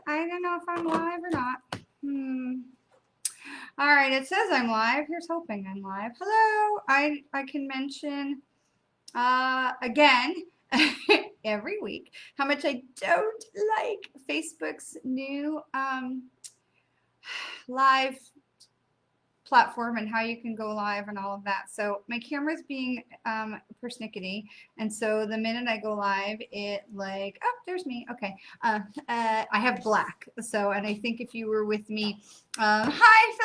I don't know if I'm live or not. All right, it says I'm live. Here's hoping I'm live. Hello. I can mention again every week how much I don't like Facebook's new live platform and how you can go live and all of that. So my camera's being persnickety, and so the minute I go live, it like, oh, there's me. Okay, I have black. So, and I think if you were with me, hi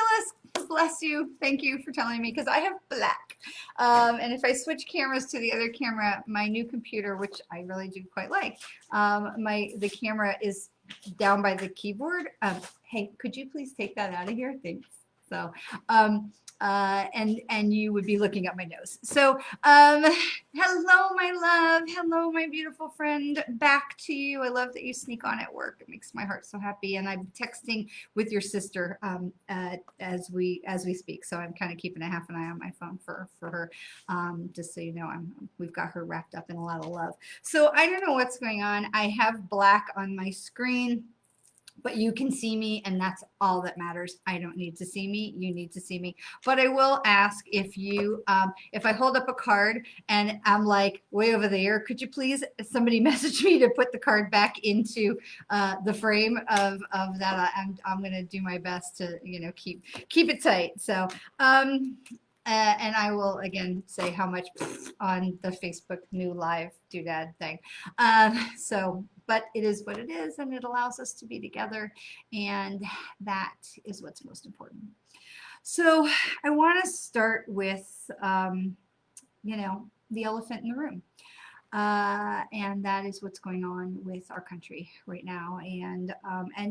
Phyllis, bless you, thank you for telling me, because I have black. And if I switch cameras to the other camera, my new computer, which I really do quite like, the camera is down by the keyboard. Hey, could you please take that out of here? Thanks. So, and you would be looking at my nose. So, hello, my love. Hello, my beautiful friend. Back to you. I love that you sneak on at work. It makes my heart so happy. And I'm texting with your sister as we speak. So I'm kind of keeping a half an eye on my phone for her. Just so you know, we've got her wrapped up in a lot of love. So I don't know what's going on. I have black on my screen, but you can see me, and that's all that matters. I don't need to see me. You need to see me. But I will ask if you, if I hold up a card and I'm like way over there, could you please, somebody message me to put the card back into the frame of that. I'm going to do my best to, you know, keep it tight. So, and I will again say how much on the Facebook new live doodad thing. But it is what it is, and it allows us to be together, and that is what's most important. So I want to start with, you know, the elephant in the room. And that is what's going on with our country right now, and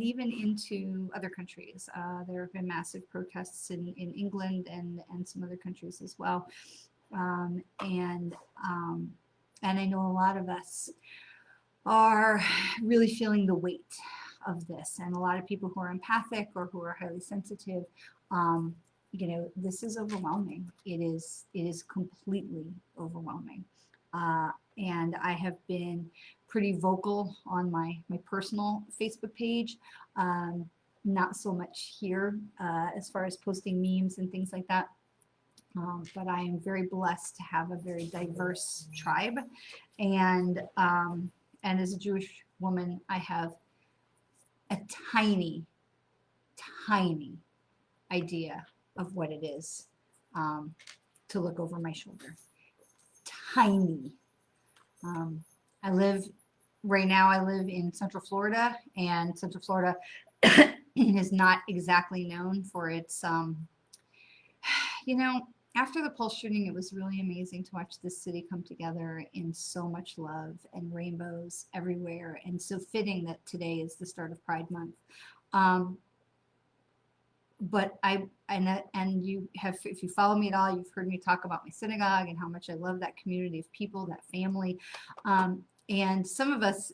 even into other countries. There have been massive protests in England and some other countries as well. And I know a lot of us are really feeling the weight of this, and a lot of people who are empathic or who are highly sensitive, you know, this is overwhelming. It is completely overwhelming. And I have been pretty vocal on my personal Facebook page, not so much here as far as posting memes and things like that. But I am very blessed to have a very diverse tribe, and as a Jewish woman, I have a tiny idea of what it is to look over my shoulder. Tiny. I live in Central Florida, and Central Florida is not exactly known for its, you know, after the Pulse shooting, it was really amazing to watch this city come together in so much love and rainbows everywhere, and so fitting that today is the start of Pride Month. But you have, if you follow me at all, you've heard me talk about my synagogue and how much I love that community of people, that family. And some of us,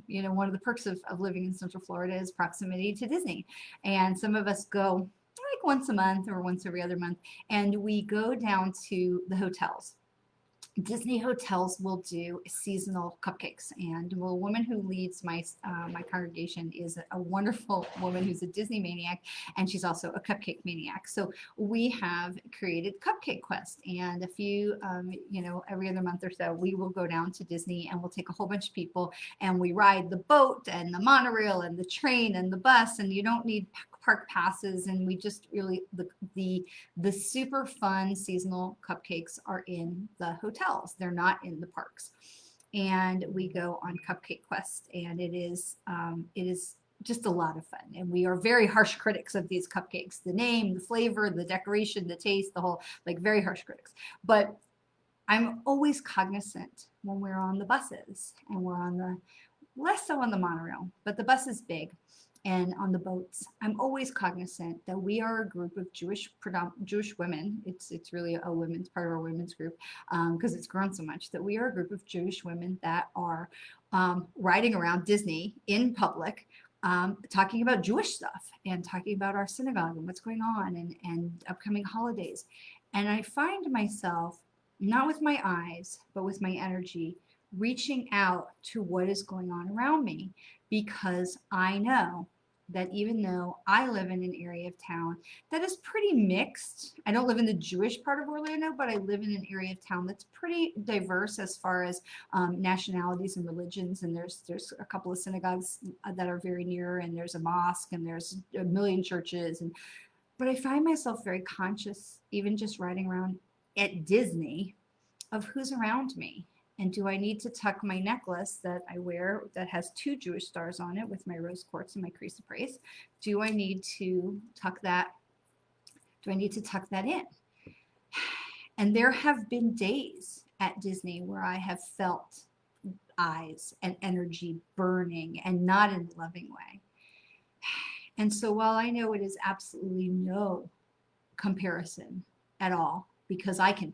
you know, one of the perks of living in Central Florida is proximity to Disney. And some of us go like once a month or once every other month, and we go down to the hotels. Disney hotels will do seasonal cupcakes, and a woman who leads my congregation is a wonderful woman who's a Disney maniac, and she's also a cupcake maniac. So we have created Cupcake Quest, and a few, you know, every other month or so, we will go down to Disney, and we'll take a whole bunch of people, and we ride the boat and the monorail and the train and the bus, and you don't need park passes, and we just really, the super fun seasonal cupcakes are in the hotels. They're not in the parks. And we go on Cupcake Quest, and it is just a lot of fun. And we are very harsh critics of these cupcakes. The name, the flavor, the decoration, the taste, the whole, like, very harsh critics. But I'm always cognizant when we're on the buses, and we're on the, less so on the monorail, but the bus is big. And on the boats, I'm always cognizant that we are a group of Jewish women. It's really a women's part of our women's group, because it's grown so much, that we are a group of Jewish women that are riding around Disney in public, talking about Jewish stuff and talking about our synagogue and what's going on and upcoming holidays. And I find myself, not with my eyes, but with my energy, reaching out to what is going on around me, because I know that even though I live in an area of town that is pretty mixed, I don't live in the Jewish part of Orlando, but I live in an area of town that's pretty diverse as far as nationalities and religions. And there's a couple of synagogues that are very near, and there's a mosque, and there's a million churches. And but I find myself very conscious, even just riding around at Disney, of who's around me. And do I need to tuck my necklace that I wear that has 2 Jewish stars on it with my rose quartz and my chrysoprase? Do I need to tuck that? Do I need to tuck that in? And there have been days at Disney where I have felt eyes and energy burning, and not in a loving way. And so while I know it is absolutely no comparison at all, because I can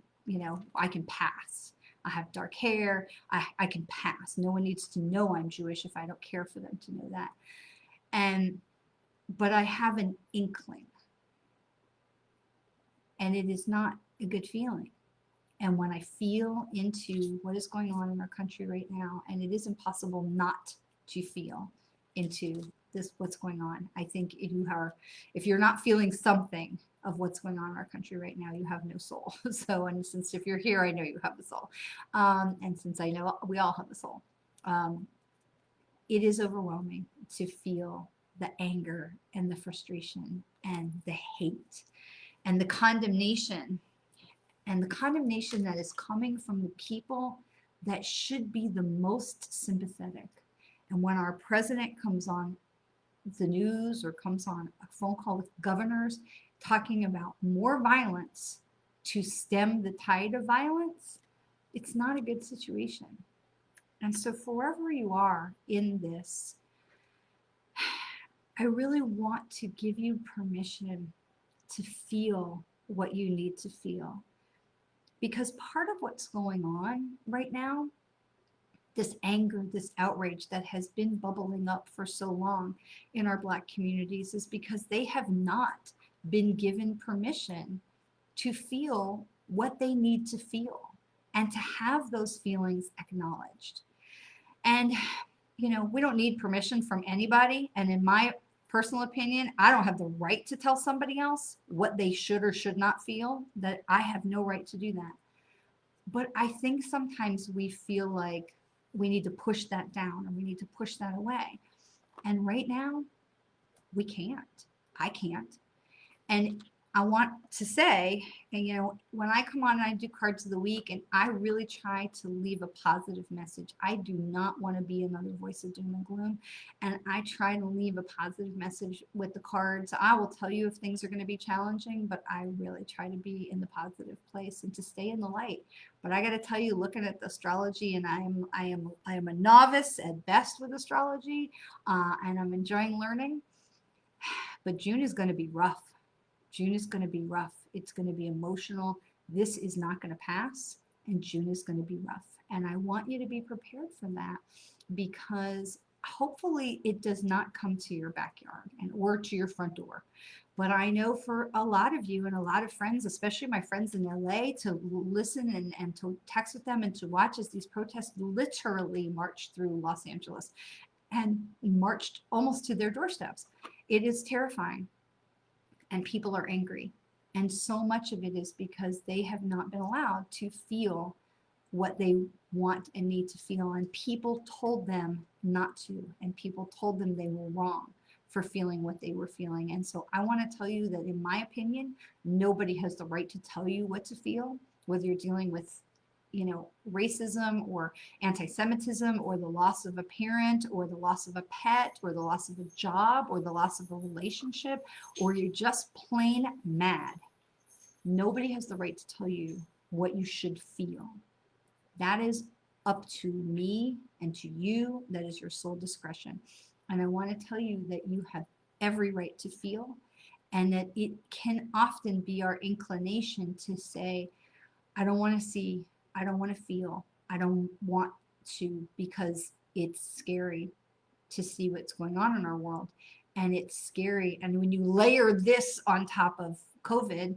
pass. I have dark hair. I can pass. No one needs to know I'm Jewish if I don't care for them to know that. But I have an inkling. And it is not a good feeling. And when I feel into what is going on in our country right now, and it is impossible not to feel into this, what's going on. I think if you're not feeling something of what's going on in our country right now, you have no soul. So, and since if you're here, I know you have the soul. And since I know we all have the soul, it is overwhelming to feel the anger and the frustration and the hate and the condemnation that is coming from the people that should be the most sympathetic. And when our president comes on the news or comes on a phone call with governors talking about more violence to stem the tide of violence, it's not a good situation. And so for wherever you are in this, I really want to give you permission to feel what you need to feel. Because part of what's going on right now, this anger, this outrage that has been bubbling up for so long in our Black communities, is because they have not been given permission to feel what they need to feel and to have those feelings acknowledged. And, we don't need permission from anybody. And in my personal opinion, I don't have the right to tell somebody else what they should or should not feel. That I have no right to do that. But I think sometimes we feel like we need to push that down, or we need to push that away. And right now, we can't. I can't. And I want to say, when I come on and I do cards of the week, and I really try to leave a positive message. I do not want to be another voice of doom and gloom. And I try to leave a positive message with the cards. I will tell you if things are going to be challenging, but I really try to be in the positive place and to stay in the light. But I got to tell you, looking at the astrology, and I am a novice at best with astrology, and I'm enjoying learning. But June is going to be rough. June is going to be rough. It's going to be emotional. This is not going to pass, and June is going to be rough. And I want you to be prepared for that, because hopefully it does not come to your backyard or to your front door. But I know for a lot of you and a lot of friends, especially my friends in LA, to listen and to text with them and to watch as these protests literally marched through Los Angeles and marched almost to their doorsteps. It is terrifying. And people are angry. And so much of it is because they have not been allowed to feel what they want and need to feel. And people told them not to. And people told them they were wrong for feeling what they were feeling. And so I want to tell you that, in my opinion, nobody has the right to tell you what to feel, whether you're dealing with racism or anti-Semitism or the loss of a parent or the loss of a pet or the loss of a job or the loss of a relationship, or you're just plain mad. Nobody has the right to tell you what you should feel. That is up to me and to you. That is your sole discretion. And I want to tell you that you have every right to feel, and that it can often be our inclination to say, I don't want to see, I don't want to feel, I don't want to, because it's scary to see what's going on in our world. And it's scary. And when you layer this on top of COVID,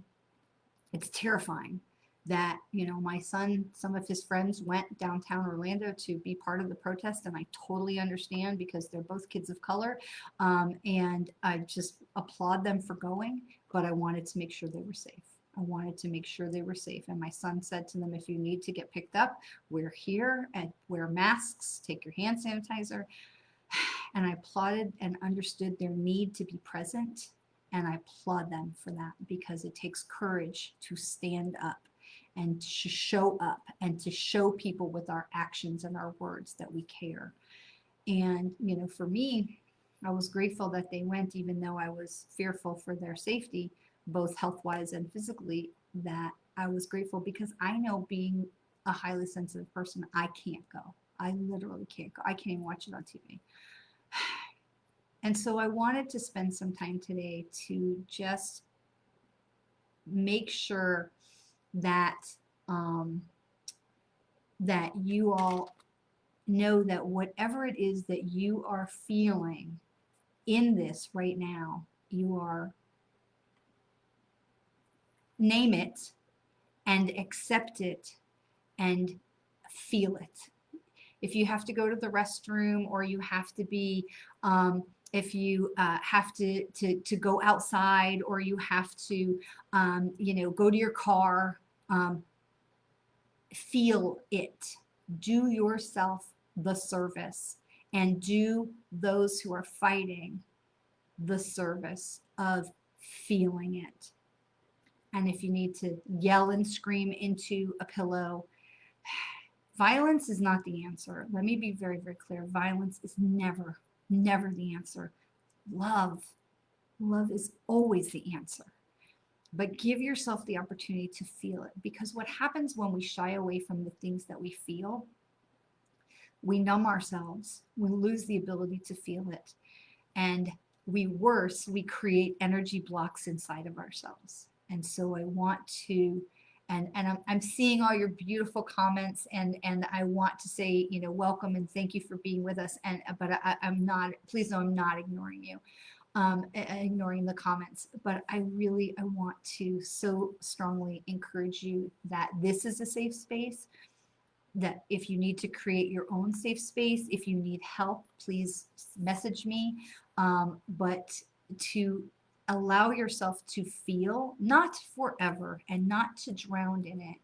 it's terrifying, that, you know, my son, some of his friends went downtown Orlando to be part of the protest, and I totally understand because they're both kids of color. And I just applaud them for going, but I wanted to make sure they were safe. I wanted to make sure they were safe. And my son said to them, if you need to get picked up, we're here, and wear masks, take your hand sanitizer. And I applauded and understood their need to be present. And I applaud them for that, because it takes courage to stand up and to show up and to show people with our actions and our words that we care. And, you know, for me, I was grateful that they went, even though I was fearful for their safety, both health-wise and physically, that I was grateful because I know, being a highly sensitive person, I can't go. I literally can't go. I can't even watch it on TV. And so I wanted to spend some time today to just make sure that that you all know that whatever it is that you are feeling in this right now, you are, name it and accept it and feel it. If you have to go to the restroom, or you have to be, if you have to go outside, or you have to, you know, go to your car, feel it. Do yourself the service, and do those who are fighting the service of feeling it. And if you need to yell and scream into a pillow, violence is not the answer. Let me be very, very clear. Violence is never, never the answer. Love is always the answer. But give yourself the opportunity to feel it, because what happens when we shy away from the things that we feel, we numb ourselves, we lose the ability to feel it, and we create energy blocks inside of ourselves. And so I want to, and I'm seeing all your beautiful comments, and I want to say, you know, welcome and thank you for being with us. And but I'm not, please know I'm not ignoring you, ignoring the comments. But I want to so strongly encourage you that this is a safe space. That if you need to create your own safe space, if you need help, please message me. But to allow yourself to feel, not forever and not to drown in it,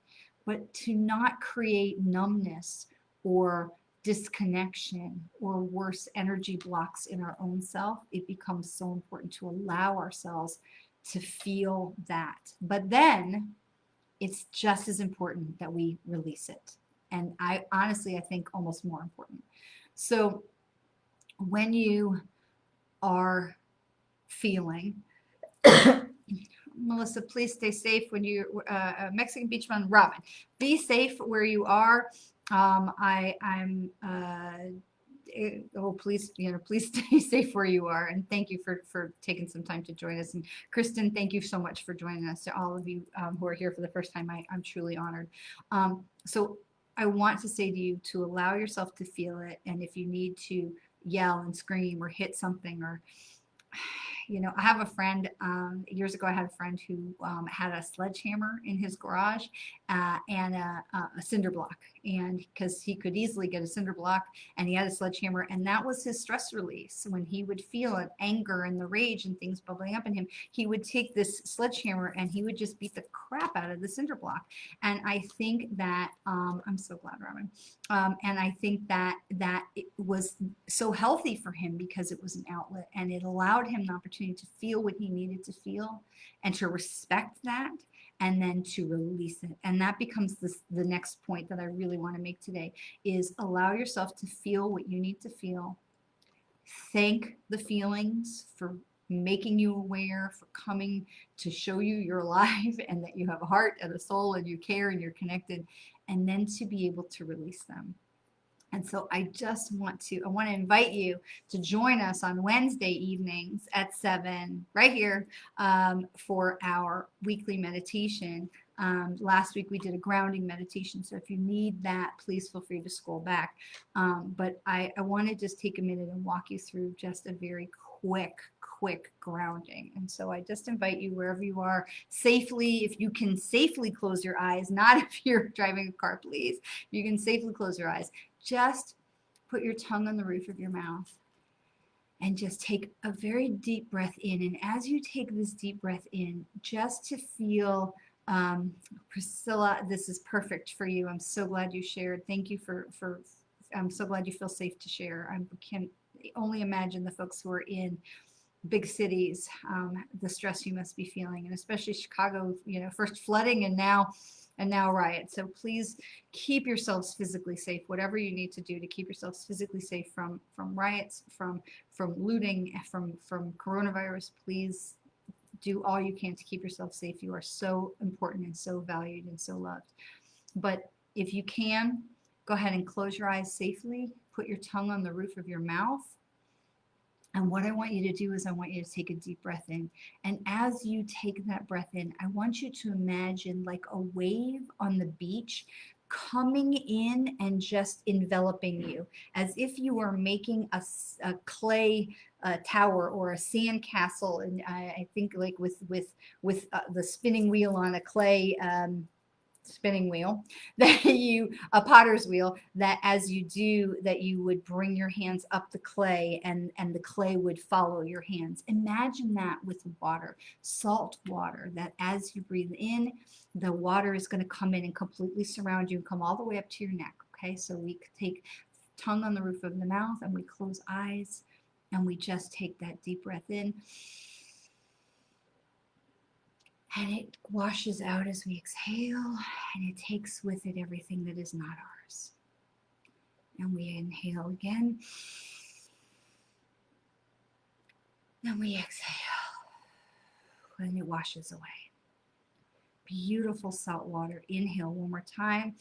but to not create numbness or disconnection or worse, energy blocks in our own self. It becomes so important to allow ourselves to feel that. But then it's just as important that we release it. And I honestly think almost more important. So when you are feeling, Melissa, please stay safe when you, Mexican Beach Run, Robin, be safe where you are. Please, you know, please stay safe where you are. And thank you for taking some time to join us. And Kristen, thank you so much for joining us. To all of you who are here for the first time, I'm truly honored. So I want to say to you to allow yourself to feel it. And if you need to yell and scream or hit something, or, you know, I have a friend, years ago I had a friend who had a sledgehammer in his garage and a cinder block. And because he could easily get a cinder block, and he had a sledgehammer, and that was his stress release. When he would feel it, anger and the rage and things bubbling up in him, he would take this sledgehammer and he would just beat the crap out of the cinder block. And I think that, I'm so glad, Robin. And I think that it was so healthy for him because it was an outlet, and it allowed him an opportunity to feel what he needed to feel, and to respect that, and then to release it. And that becomes the next point that I really want to make today, is allow yourself to feel what you need to feel. Thank the feelings for making you aware, for coming to show you you're alive and that you have a heart and a soul and you care and you're connected, and then to be able to release them. And so I want to invite you to join us on Wednesday evenings at 7 right here for our weekly meditation. Last week we did a grounding meditation. So if you need that, please feel free to scroll back. But I want to just take a minute and walk you through just a very quick grounding. And so I just invite you, wherever you are, safely, if you can safely close your eyes, not if you're driving a car, please, you can safely close your eyes, just put your tongue on the roof of your mouth and just take a very deep breath in. And as you take this deep breath in, just to feel, Priscilla, this is perfect for you. I'm so glad you shared. Thank you for I'm so glad you feel safe to share. I can only imagine the folks who are in big cities, the stress you must be feeling, and especially Chicago, first flooding and now riots. So please keep yourselves physically safe, whatever you need to do to keep yourselves physically safe from riots, from looting, from coronavirus. Please do all you can to keep yourself safe. You are so important and so valued and so loved. But if you can, go ahead and close your eyes safely. Put your tongue on the roof of your mouth. And what I want you to do is I want you to take a deep breath in. And as you take that breath in, I want you to imagine like a wave on the beach coming in and just enveloping you, as if you were making a clay tower or a sand castle. And I think like with the spinning wheel on a clay spinning wheel, that a potter's wheel, that as you do that, you would bring your hands up the clay and the clay would follow your hands. Imagine that with water, salt water, that as you breathe in, the water is going to come in and completely surround you and come all the way up to your neck. Okay, so we take tongue on the roof of the mouth and we close eyes and we just take that deep breath in. And it washes out as we exhale, and it takes with it everything that is not ours. And we inhale again. And we exhale. And it washes away. Beautiful salt water. Inhale one more time.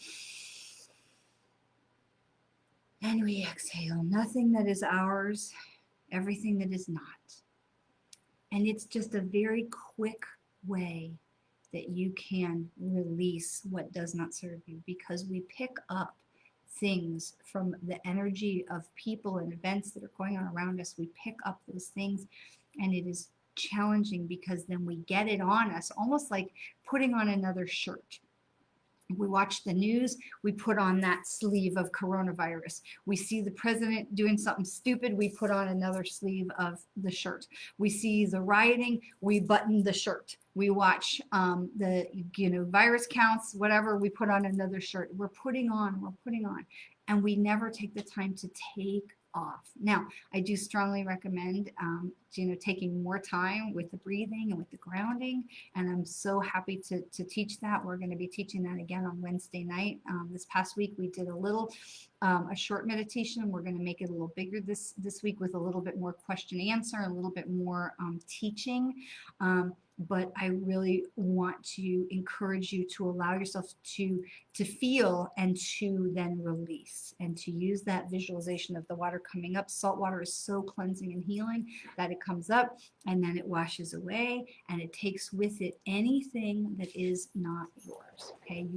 And we exhale. Nothing that is ours, everything that is not. And it's just a very quick way that you can release what does not serve you, because we pick up things from the energy of people and events that are going on around us. We pick up those things, and it is challenging because then we get it on us, almost like putting on another shirt. We watch the news, we put on that sleeve of coronavirus. We see the president doing something stupid, we put on another sleeve of the shirt. We see the rioting, we button the shirt. We watch the virus counts, whatever, we put on another shirt. We're putting on, and we never take the time to take off. Now, I do strongly recommend, taking more time with the breathing and with the grounding, and I'm so happy to teach that. We're going to be teaching that again on Wednesday night. This past week we did a short meditation. We're going to make it a little bigger this week with a little bit more question answer, a little bit more teaching. But I really want to encourage you to allow yourself to feel and to then release, and to use that visualization of the water coming up. Salt water is so cleansing and healing that it comes up and then it washes away, and it takes with it anything that is not yours. Okay,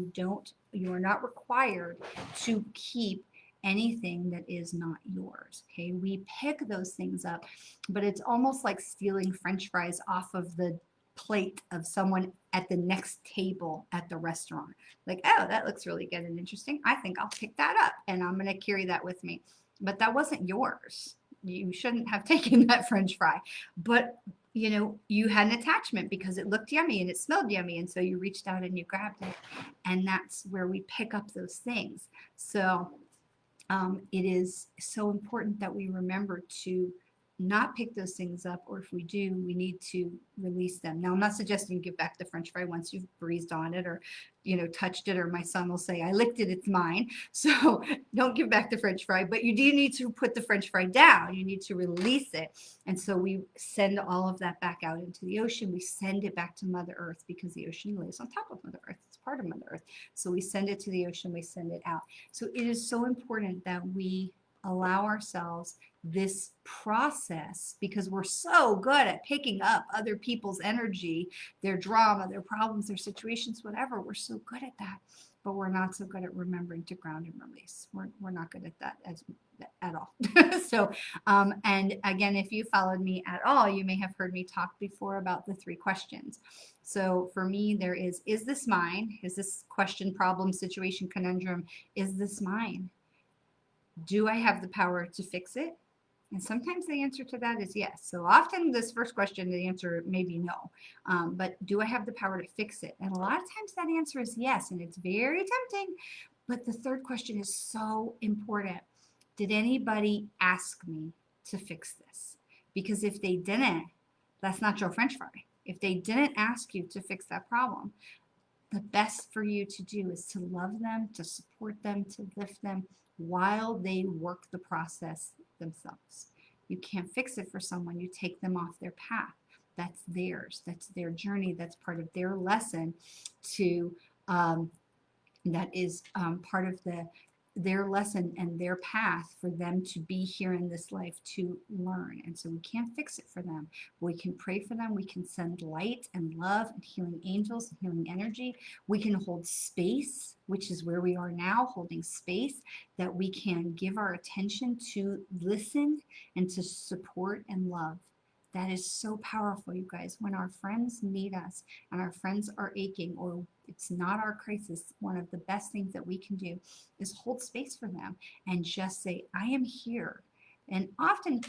you are not required to keep anything that is not yours. Okay, we pick those things up, but it's almost like stealing French fries off of the plate of someone at the next table at the restaurant. Like, oh, that looks really good and interesting. I think I'll pick that up and I'm going to carry that with me. But that wasn't yours. You shouldn't have taken that French fry. But, you had an attachment because it looked yummy and it smelled yummy. And so you reached out and you grabbed it. And that's where we pick up those things. So it is so important that we remember to not pick those things up, or if we do, we need to release them. Now, I'm not suggesting you give back the French fry once you've breathed on it or, touched it, or my son will say, I licked it, it's mine. So don't give back the French fry, but you do need to put the French fry down. You need to release it. And so we send all of that back out into the ocean. We send it back to Mother Earth, because the ocean lays on top of Mother Earth. It's part of Mother Earth. So we send it to the ocean, we send it out. So it is so important that we allow ourselves this process, because we're so good at picking up other people's energy, their drama, their problems, their situations, whatever. We're so good at that. but we're not so good at remembering to ground and release. We're not good at that at all. So, and again, if you followed me at all, you may have heard me talk before about the 3 questions. So for me, there is this mine? Is this question, problem, situation, conundrum, is this mine? Do I have the power to fix it? And sometimes the answer to that is yes. So often this first question, the answer may be no. But do I have the power to fix it? And a lot of times that answer is yes, and it's very tempting. But the third question is so important. Did anybody ask me to fix this? Because if they didn't, that's not your French fry. If they didn't ask you to fix that problem, the best for you to do is to love them, to support them, to lift them while they work the process themselves. You can't fix it for someone. You take them off their path. That's theirs. That's their journey. That's part of their lesson to, that is part of their lesson and their path for them to be here in this life to learn. And so we can't fix it for them. We can pray for them. We can send light and love and healing angels and healing energy. We can hold space, which is where we are now, holding space that we can give our attention to listen and to support and love. That is so powerful, you guys. When our friends need us and our friends are aching or it's not our crisis, one of the best things that we can do is hold space for them and just say, I am here. And often,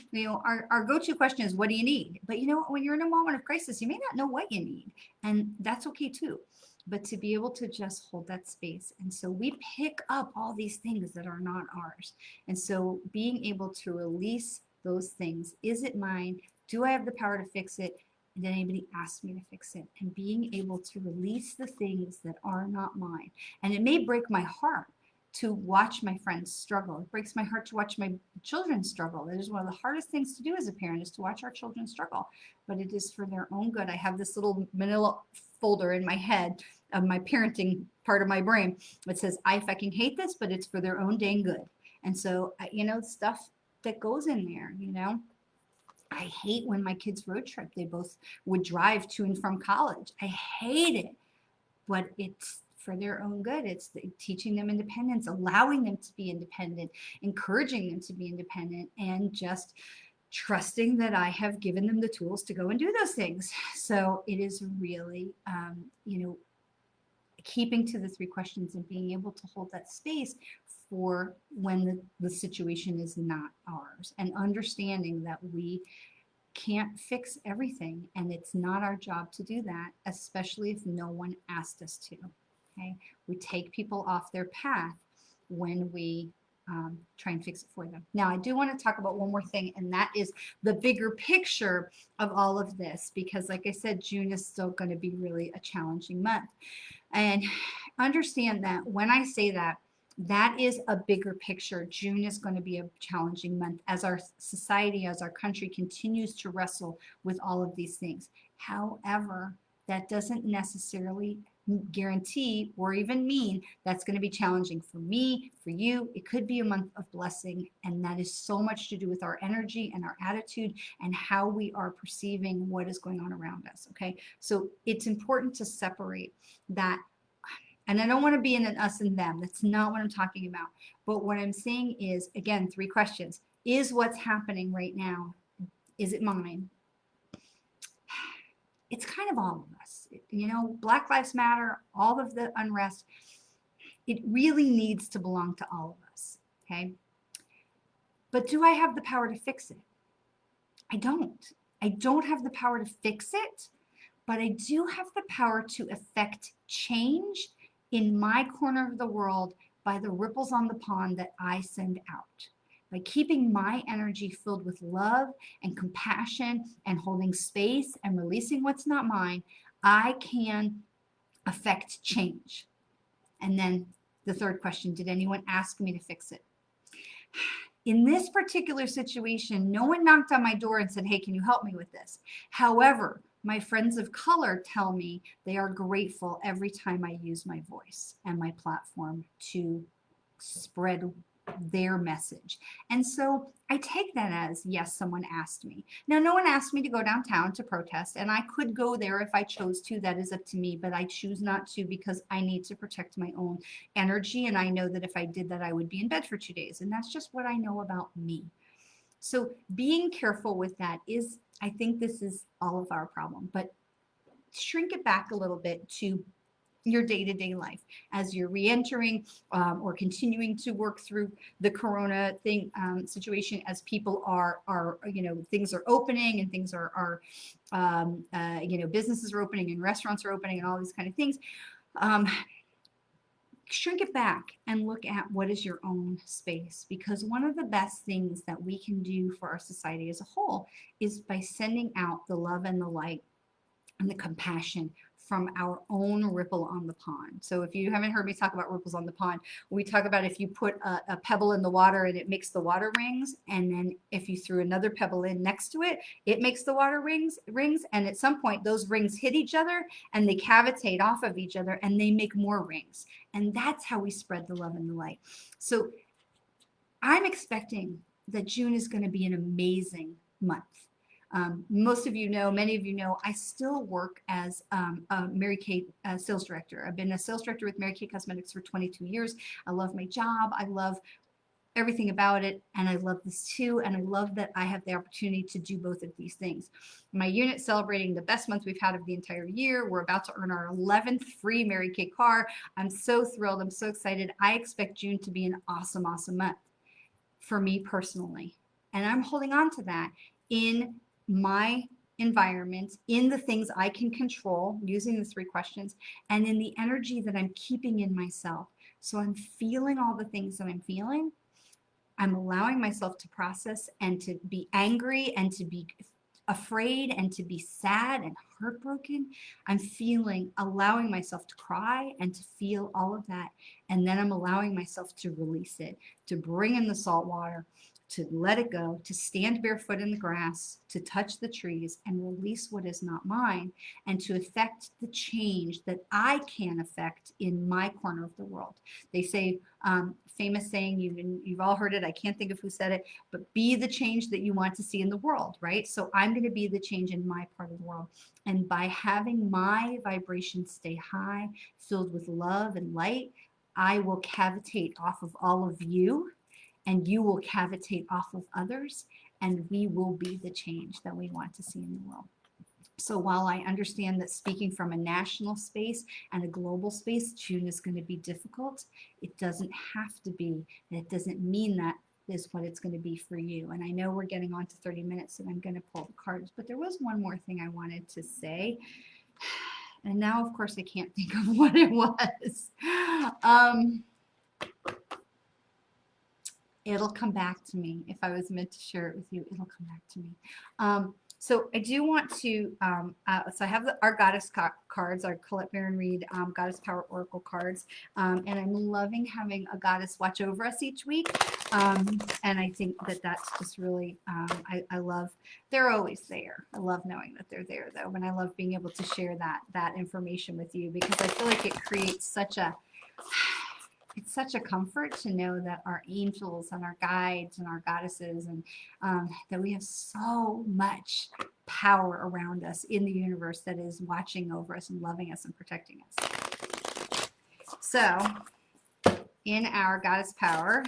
our go-to question is, what do you need? But when you're in a moment of crisis, you may not know what you need. And that's okay too. But to be able to just hold that space. And so we pick up all these things that are not ours. And so being able to release those things, is it mine? Do I have the power to fix it? Did anybody ask me to fix it? And being able to release the things that are not mine. And it may break my heart to watch my friends struggle. It breaks my heart to watch my children struggle. That is one of the hardest things to do as a parent, is to watch our children struggle. But it is for their own good. I have this little manila folder in my head of my parenting part of my brain that says, I fucking hate this, but it's for their own dang good. And so, stuff that goes in there, I hate when my kids road trip. They both would drive to and from college. I hate it, but it's for their own good. It's teaching them independence, allowing them to be independent, encouraging them to be independent, and just trusting that I have given them the tools to go and do those things. So it is really, keeping to the 3 questions and being able to hold that space for when the situation is not ours, and understanding that we can't fix everything and it's not our job to do that, especially if no one asked us to. Okay, we take people off their path when we try and fix it for them. Now, I do want to talk about one more thing, and that is the bigger picture of all of this, because like I said, June is still going to be really a challenging month. And understand that when I say that, that is a bigger picture. June is going to be a challenging month as our society, as our country continues to wrestle with all of these things. However, that doesn't necessarily guarantee or even mean that's going to be challenging for me, for you. It could be a month of blessing, and that is so much to do with our energy and our attitude and how we are perceiving what is going on around us. Okay, so it's important to separate that. And I don't want to be in an us and them. That's not what I'm talking about. But what I'm saying is, again, 3 questions. Is what's happening right now, is it mine? It's kind of all of us. Black Lives Matter, all of the unrest, it really needs to belong to all of us. Okay? But do I have the power to fix it? I don't. I don't have the power to fix it, but I do have the power to affect change in my corner of the world by the ripples on the pond that I send out. By keeping my energy filled with love and compassion and holding space and releasing what's not mine, I can affect change. And then the third question, did anyone ask me to fix it? In this particular situation, no one knocked on my door and said, hey, can you help me with this? However, my friends of color tell me they are grateful every time I use my voice and my platform to spread their message. And so I take that as, yes, someone asked me. Now, no one asked me to go downtown to protest, and I could go there if I chose to. That is up to me, but I choose not to because I need to protect my own energy. And I know that if I did that, I would be in bed for 2 days. And that's just what I know about me. So being careful with that is, I think this is all of our problem, but shrink it back a little bit to your day-to-day life as you're re-entering or continuing to work through the corona thing situation, as people are things are opening and things are businesses are opening and restaurants are opening and all these kind of things. Shrink it back and look at what is your own space, because one of the best things that we can do for our society as a whole is by sending out the love and the light and the compassion from our own ripple on the pond. So if you haven't heard me talk about ripples on the pond, we talk about if you put a pebble in the water and it makes the water rings, and then if you threw another pebble in next to it, it makes the water rings, and at some point those rings hit each other and they cavitate off of each other and they make more rings. And that's how we spread the love and the light. So I'm expecting that June is going to be an amazing month. Most of you know, many of you know, I still work as a Mary Kay sales director. I've been a sales director with Mary Kay Cosmetics for 22 years. I love my job. I love everything about it, and I love this too, and I love that I have the opportunity to do both of these things. My unit celebrating the best month we've had of the entire year. We're about to earn our 11th free Mary Kay car. I'm so thrilled. I'm so excited. I expect June to be an awesome, awesome month for me personally, and I'm holding on to that in my environment, in the things I can control using the 3 questions, and in the energy that I'm keeping in myself. So I'm feeling all the things that I'm feeling. I'm allowing myself to process and to be angry and to be afraid and to be sad and heartbroken. I'm allowing myself to cry and to feel all of that. And then I'm allowing myself to release it, to bring in the salt water, to let it go, to stand barefoot in the grass, to touch the trees and release what is not mine, and to affect the change that I can affect in my corner of the world. They say, famous saying, you've all heard it, I can't think of who said it, but be the change that you want to see in the world, right? So I'm going to be the change in my part of the world. And by having my vibration stay high, filled with love and light, I will cavitate off of all of you, and you will cavitate off of others, and we will be the change that we want to see in the world. So while I understand that speaking from a national space and a global space, June is going to be difficult, it doesn't have to be. And it doesn't mean that is what it's going to be for you. And I know we're getting on to 30 minutes, and I'm going to pull the cards, but there was one more thing I wanted to say. And now, of course, I can't think of what it was. It'll come back to me. If I was meant to share it with you, it'll come back to me. So I do want to, so I have our goddess cards, our Colette Baron Reed Goddess Power Oracle cards, and I'm loving having a goddess watch over us each week. And I think that that's just really, I love, they're always there. I love knowing that they're there though, and I love being able to share that information with you, because I feel like it creates it's such a comfort to know that our angels and our guides and our goddesses, and that we have so much power around us in the universe that is watching over us and loving us and protecting us. So in our goddess power,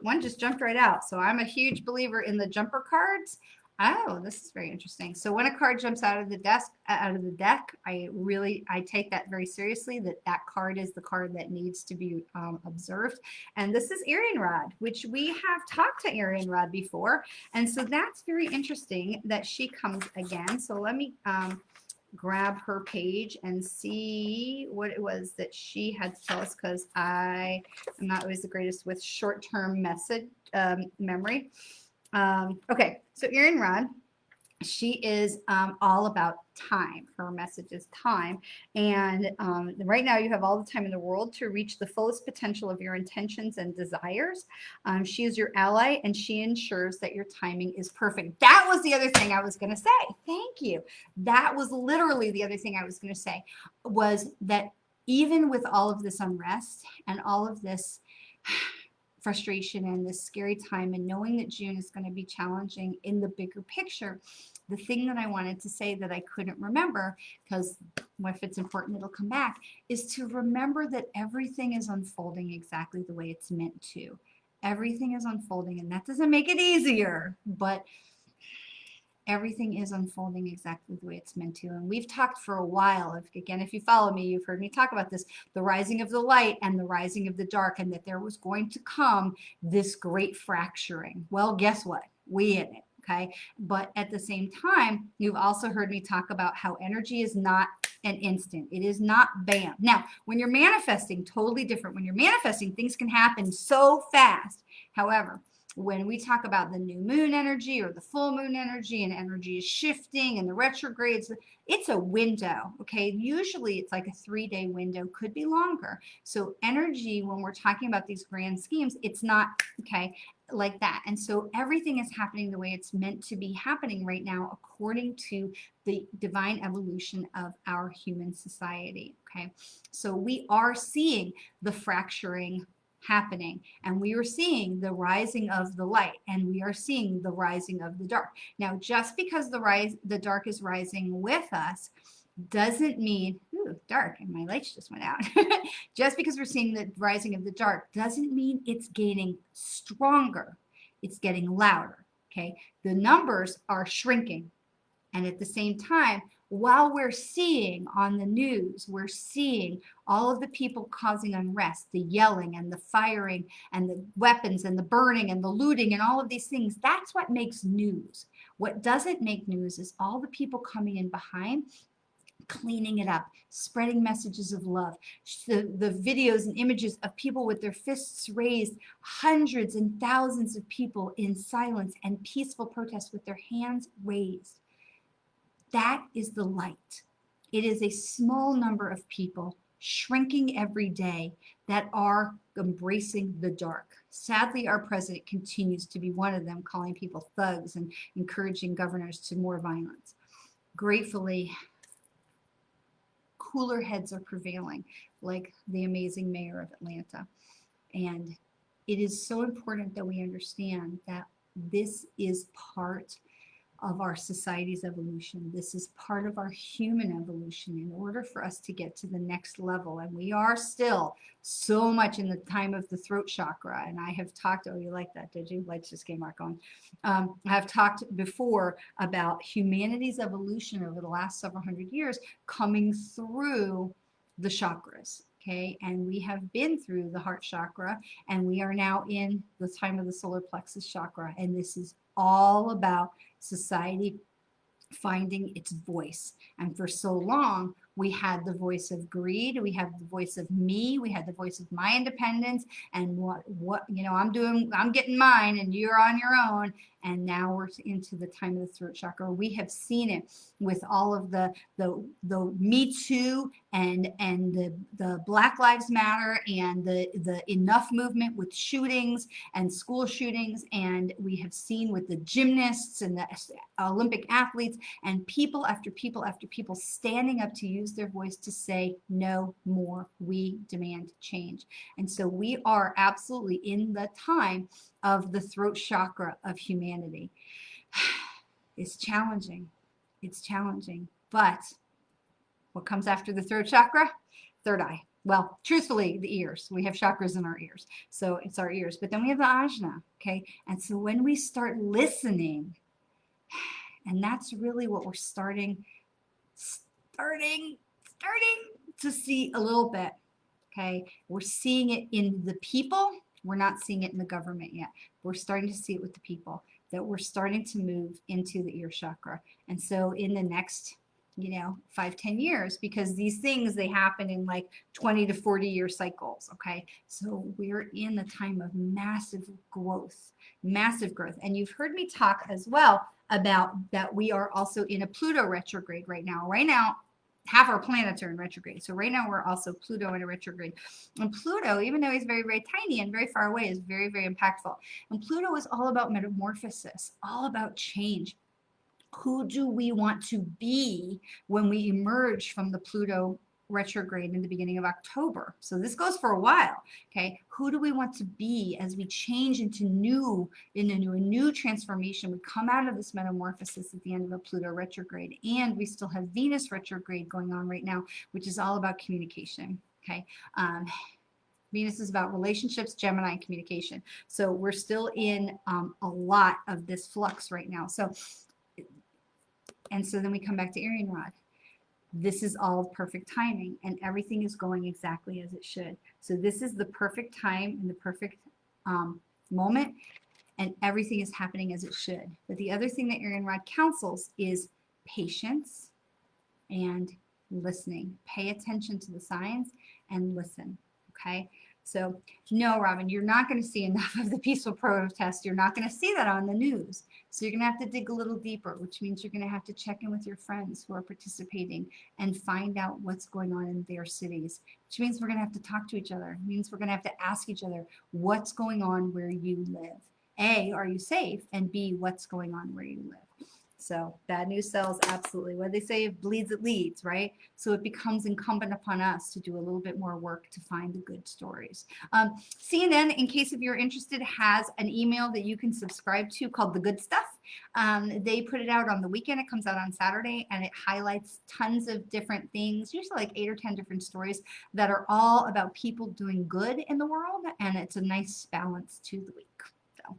one just jumped right out. So I'm a huge believer in the jumper cards. Oh, this is very interesting. So when a card jumps out of the deck, I take that very seriously, that card is the card that needs to be observed. And this is Arianrod, which we have talked to Arianrod before. And so that's very interesting that she comes again. So let me grab her page and see what it was that she had to tell us, because I am not always the greatest with short-term message memory. Okay, so Arianrod, she is all about time. Her message is time. And right now you have all the time in the world to reach the fullest potential of your intentions and desires. She is your ally, and she ensures that your timing is perfect. That was the other thing I was going to say. Thank you. That was literally the other thing I was going to say, was that even with all of this unrest and all of this frustration and this scary time, and knowing that June is going to be challenging in the bigger picture, the thing that I wanted to say that I couldn't remember, because if it's important, it'll come back, is to remember that everything is unfolding exactly the way it's meant to. Everything is unfolding, and that doesn't make it easier, but everything is unfolding exactly the way it's meant to. And we've talked for a while, if you follow me, you've heard me talk about this, the rising of the light and the rising of the dark, and that there was going to come this great fracturing. Well, guess what? We in it. Okay. But at the same time, you've also heard me talk about how energy is not an instant. It is not bam. Now, when you're manifesting, totally different. When you're manifesting, things can happen so fast. However, when we talk about the new moon energy or the full moon energy, and energy is shifting and the retrogrades, it's a window. Okay. Usually it's like a 3-day window, could be longer. So energy, when we're talking about these grand schemes, it's not okay like that. And so everything is happening the way it's meant to be happening right now, according to the divine evolution of our human society. Okay. So we are seeing the fracturing happening, and we are seeing the rising of the light, and we are seeing the rising of the dark. Now, just because the dark is rising with us doesn't mean, ooh, dark, and my lights just went out. Just because we're seeing the rising of the dark doesn't mean it's getting stronger. It's getting louder. Okay. The numbers are shrinking. And at the same time, while we're seeing on the news, we're seeing all of the people causing unrest, the yelling and the firing and the weapons and the burning and the looting and all of these things. That's what makes news. What doesn't make news is all the people coming in behind, cleaning it up, spreading messages of love, the videos and images of people with their fists raised, hundreds and thousands of people in silence and peaceful protest with their hands raised. That is the light. It is a small number of people shrinking every day that are embracing the dark. Sadly, our president continues to be one of them, calling people thugs and encouraging governors to more violence. Gratefully, cooler heads are prevailing, like the amazing mayor of Atlanta. And it is so important that we understand that this is part of our society's evolution. This is part of our human evolution in order for us to get to the next level. And we are still so much in the time of the throat chakra. And I have talked, oh, you like that, did you? Lights just came back on. I've talked before about humanity's evolution over the last several hundred years coming through the chakras. Okay, and we have been through the heart chakra, and we are now in the time of the solar plexus chakra. And this is all about society finding its voice. And for so long, we had the voice of greed, we had the voice of me, we had the voice of my independence, and what I'm getting mine and you're on your own. And now we're into the time of the throat chakra. We have seen it with all of the Me Too and the Black Lives Matter and the Enough movement with shootings and school shootings. And we have seen with the gymnasts and the Olympic athletes and people after people after people standing up to use their voice to say no more. We demand change. And so we are absolutely in the time of the throat chakra of humanity. It's challenging. It's challenging. But what comes after the throat chakra? Third eye. Well, truthfully, the ears. We have chakras in our ears. So it's our ears. But then we have the ajna. Okay. And so when we start listening, and that's really what we're starting to see a little bit. Okay. We're seeing it in the people. We're not seeing it in the government yet. We're starting to see it with the people, that we're starting to move into the ear chakra. And so in the next, 5-10 years, because these things, they happen in like 20 to 40 year cycles. Okay. So we're in the time of massive growth. And you've heard me talk as well about that we are also in a Pluto retrograde right now. Half our planets are in retrograde. So right now we're also Pluto in a retrograde. And Pluto, even though he's very, very tiny and very far away, is very, very impactful. And Pluto is all about metamorphosis, all about change. Who do we want to be when we emerge from the Pluto retrograde in the beginning of October. So this goes for a while. Okay. Who do we want to be as we change into a new transformation? We come out of this metamorphosis at the end of a Pluto retrograde, and we still have Venus retrograde going on right now, which is all about communication. Okay. Venus is about relationships, Gemini, and communication. So we're still in a lot of this flux right now. So then we come back to Arian rod. This is all perfect timing, and everything is going exactly as it should. So this is the perfect time and the perfect moment, and everything is happening as it should. But the other thing that Arian rod counsels is patience and listening. Pay attention to the signs and listen. Okay. So no, Robin, you're not going to see enough of the peaceful protest. You're not going to see that on the news. So you're going to have to dig a little deeper, which means you're going to have to check in with your friends who are participating and find out what's going on in their cities, which means we're going to have to talk to each other. It means we're going to have to ask each other what's going on where you live. A, are you safe? And B, what's going on where you live? So bad news sells, absolutely. What they say, it bleeds, it leads, right? So it becomes incumbent upon us to do a little bit more work to find the good stories. CNN, in case if you're interested, has an email that you can subscribe to called The Good Stuff. They put it out on the weekend. It comes out on Saturday, and it highlights tons of different things, usually like 8 or 10 different stories that are all about people doing good in the world, and it's a nice balance to the week. So.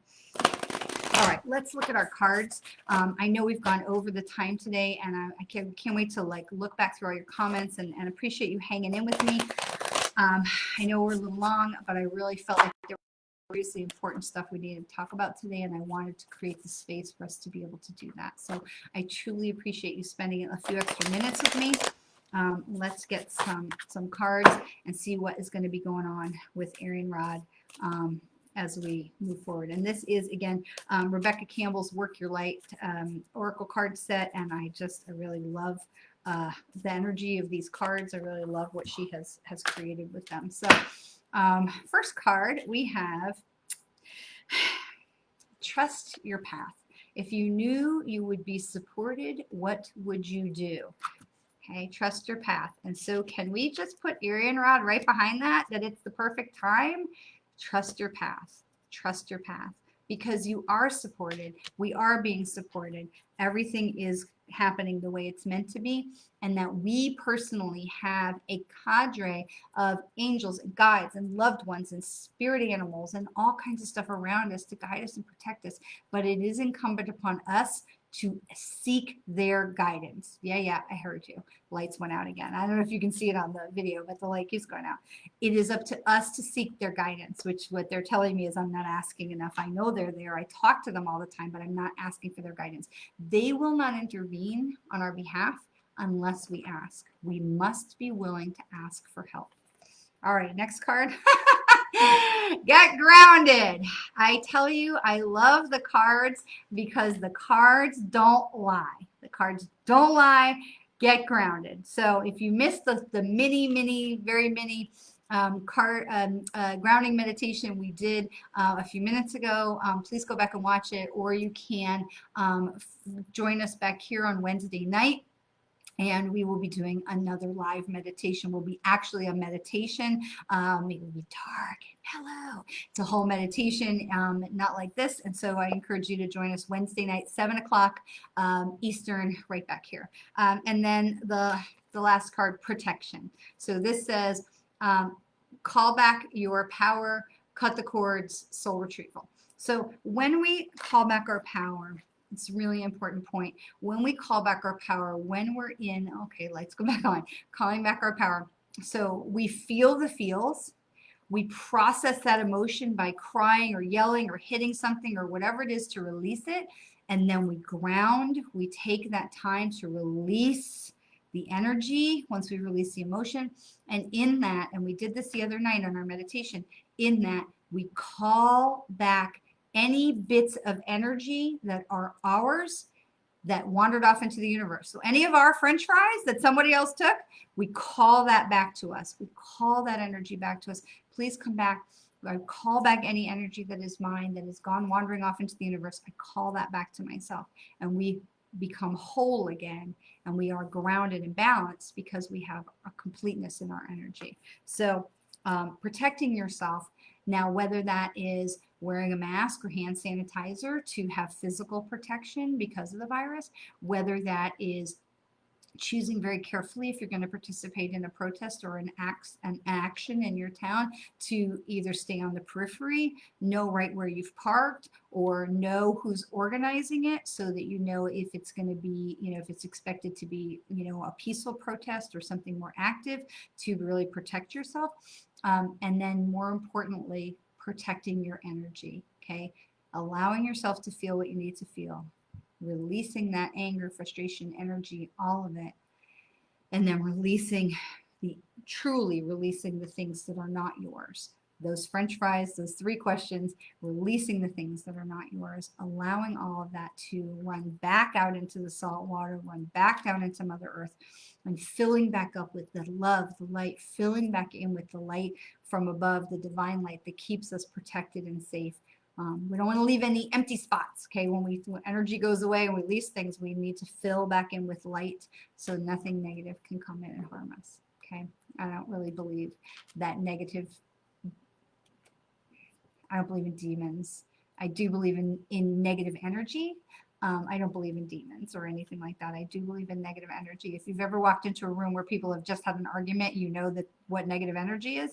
All right, let's look at our cards. I know we've gone over the time today, and I can't wait to look back through all your comments and appreciate you hanging in with me. I know we're a little long, but I really felt like there was seriously important stuff we needed to talk about today, and I wanted to create the space for us to be able to do that. So I truly appreciate you spending a few extra minutes with me. Let's get some cards and see what is going to be going on with Arian rod as we move forward. And this is, again, Rebecca Campbell's Work Your Light Oracle card set, and I really love the energy of these cards. I really love what she has created with them. So first card, we have Trust Your Path. If you knew you would be supported, what would you do? Okay, trust your path. And so can we just put Arian rod right behind that it's the perfect time? Trust your path. Trust your path. Because you are supported. We are being supported. Everything is happening the way it's meant to be. And that we personally have a cadre of angels and guides and loved ones and spirit animals and all kinds of stuff around us to guide us and protect us. But it is incumbent upon us to seek their guidance. Yeah, I heard you. Lights went out again. I don't know if you can see it on the video, but the light keeps going out. It is up to us to seek their guidance, which what they're telling me is I'm not asking enough. I know they're there. I talk to them all the time, but I'm not asking for their guidance. They will not intervene on our behalf unless we ask. We must be willing to ask for help. All right, next card. Get grounded. I tell you, I love the cards because the cards don't lie. The cards don't lie. Get grounded. So if you missed the very mini grounding meditation we did a few minutes ago, please go back and watch it, or you can join us back here on Wednesday night. And we will be doing another live meditation. Will be actually a meditation. It will be dark. Hello. It's a whole meditation, not like this. And so I encourage you to join us Wednesday night, 7 o'clock Eastern, right back here. And then the last card, protection. So this says, call back your power, cut the cords, soul retrieval. So when we call back our power, it's a really important point. When we call back our power, when we're in, okay, lights go back on, calling back our power. So we feel the feels. We process that emotion by crying or yelling or hitting something or whatever it is to release it. And then we ground. We take that time to release the energy once we release the emotion. And in that, and we did this the other night on our meditation, in that we call back any bits of energy that are ours that wandered off into the universe. So any of our French fries that somebody else took, we call that back to us. We call that energy back to us. Please come back. I call back any energy that is mine, that has gone wandering off into the universe. I call that back to myself. And we become whole again, and we are grounded and balanced because we have a completeness in our energy. So protecting yourself. Now, whether that is wearing a mask or hand sanitizer to have physical protection because of the virus, whether that is choosing very carefully if you're going to participate in a protest or an action in your town to either stay on the periphery, know right where you've parked, or know who's organizing it so that you know if it's going to be, if it's expected to be, a peaceful protest or something more active, to really protect yourself. And then more importantly, protecting your energy, okay? Allowing yourself to feel what you need to feel, releasing that anger, frustration, energy, all of it, and then truly releasing the things that are not yours. Those French fries, those 3 questions, releasing the things that are not yours, allowing all of that to run back out into the salt water, run back down into Mother Earth, and filling back up with the love, the light, filling back in with the light from above, the divine light that keeps us protected and safe. We don't want to leave any empty spots, okay? When energy goes away and we release things, we need to fill back in with light so nothing negative can come in and harm us, okay? I don't really believe that I don't believe in demons. I do believe in negative energy. I don't believe in demons or anything like that. I do believe in negative energy. If you've ever walked into a room where people have just had an argument, you know what negative energy is,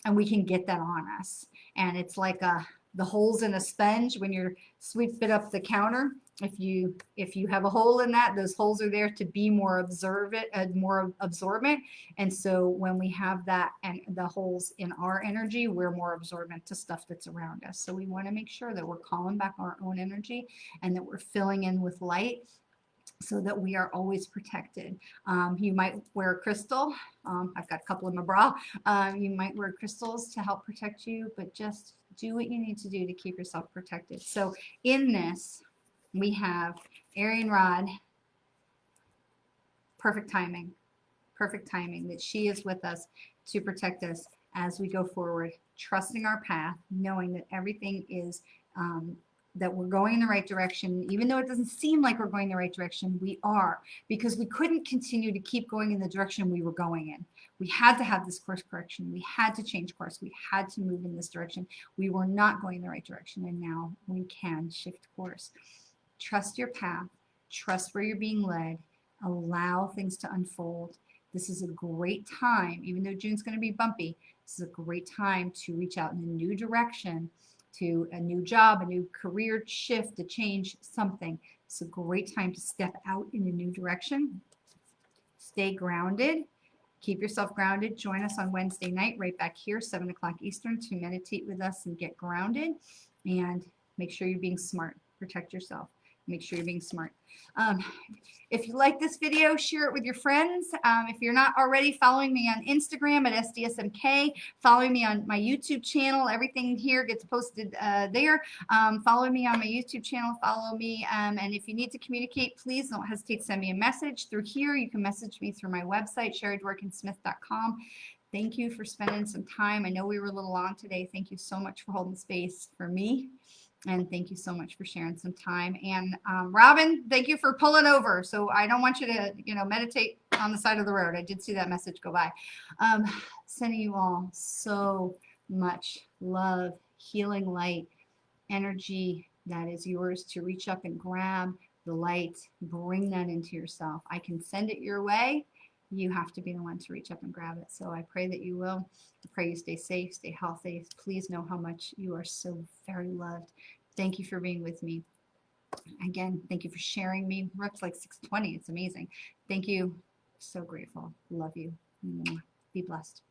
and we can get that on us. And it's like the holes in a sponge when you're sweeping up the counter. If you have a hole in that, those holes are there to be more absorbent. And so when we have that and the holes in our energy, we're more absorbent to stuff that's around us. So we want to make sure that we're calling back our own energy and that we're filling in with light so that we are always protected. You might wear a crystal. I've got a couple in my bra. You might wear crystals to help protect you, but just do what you need to do to keep yourself protected. So in this, we have Aryan Rod, perfect timing that she is with us to protect us as we go forward, trusting our path, knowing that everything is that we're going in the right direction. Even though it doesn't seem like we're going in the right direction, we are, because we couldn't continue to keep going in the direction we were going in. We had to have this course correction. We had to change course. We had to move in this direction. We were not going in the right direction, and now we can shift course. Trust your path. Trust where you're being led. Allow things to unfold. This is a great time, even though June's going to be bumpy, this is a great time to reach out in a new direction, to a new job, a new career shift, to change something. It's a great time to step out in a new direction. Stay grounded. Keep yourself grounded. Join us on Wednesday night right back here, 7 o'clock Eastern, to meditate with us and get grounded. And make sure you're being smart. Protect yourself. Make sure you're being smart. If you like this video, share it with your friends. If you're not already following me on Instagram at SDSMK, follow me on my YouTube channel. Everything here gets posted there. Follow me on my YouTube channel. Follow me. And if you need to communicate, please don't hesitate to send me a message through here. You can message me through my website, ShariDworkin-Smith.com. Thank you for spending some time. I know we were a little long today. Thank you so much for holding space for me. And thank you so much for sharing some time. And Robin, thank you for pulling over. So I don't want you to, meditate on the side of the road. I did see that message go by. Sending you all so much love, healing light, energy that is yours to reach up and grab the light, bring that into yourself. I can send it your way. You have to be the one to reach up and grab it. So I pray that you will. I pray you stay safe, stay healthy. Please know how much you are so very loved. Thank you for being with me. Again, thank you for sharing me. We're up to like 620. It's amazing. Thank you. So grateful. Love you. Be blessed.